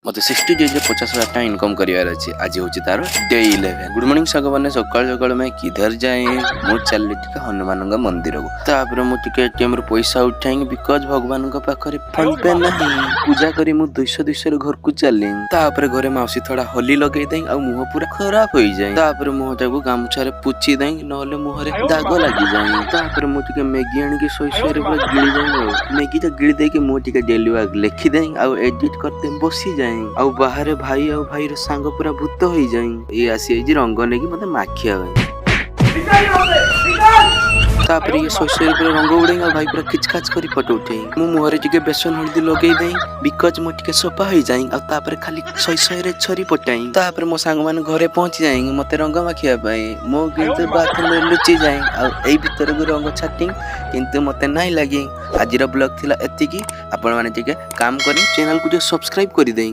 मत 60 days 50,000 income करिवार अछि। आज होची तार डे 11। गुड मॉर्निंग सग माने सकाळ सकाळ मैं किधर जाए मु चलली टिके हनुमान मंदिर को तापर मु टिके एटीएम रो पैसा उठाई बिकॉज भगवान को पाखरे फोन पे नहीं पूजा करी मु 200 रो घर को चली तापर घरे माउसी थोड़ा होली लगे दई आ मुंह पूरा खराब होई जाए तापर मुंह टाको गामछा रे पुची दई नले मुंह रे दाग लागी जाए तापर मु टिके मैगी आनी के सोई सोई रे पूरा गिली जाए मैगी तो गिली दे के मु टिके डेली वर्क लिखि दई आ एडिट करते बसी जाए आउ बाहर भाई आउ भाई रो सांग पूरा भूत हो जाए ये आसी जी रंग ने कि मते माखिया तापर ये सोशल पर रंग उड़े आ भाई पूरा किचकाच करी फोटो उठे मु मुहरे टिके बेसन हल्दी लगे दे बिकॉज मो टिके सोपा हो जाए आ तापर खाली सोई सोई रे छरी पटाई तापर मो सांग मान घरे पहुंच जाए मते रंग माखिया पाए मो किंतु बाथरूम में लुचि जाए आ एई भीतर को रंग छाटिंग किंतु मते नाही लागे। आज रो ब्लॉग थिला एति की आपण माने टिके काम करी चैनल को जो सब्सक्राइब करी दे।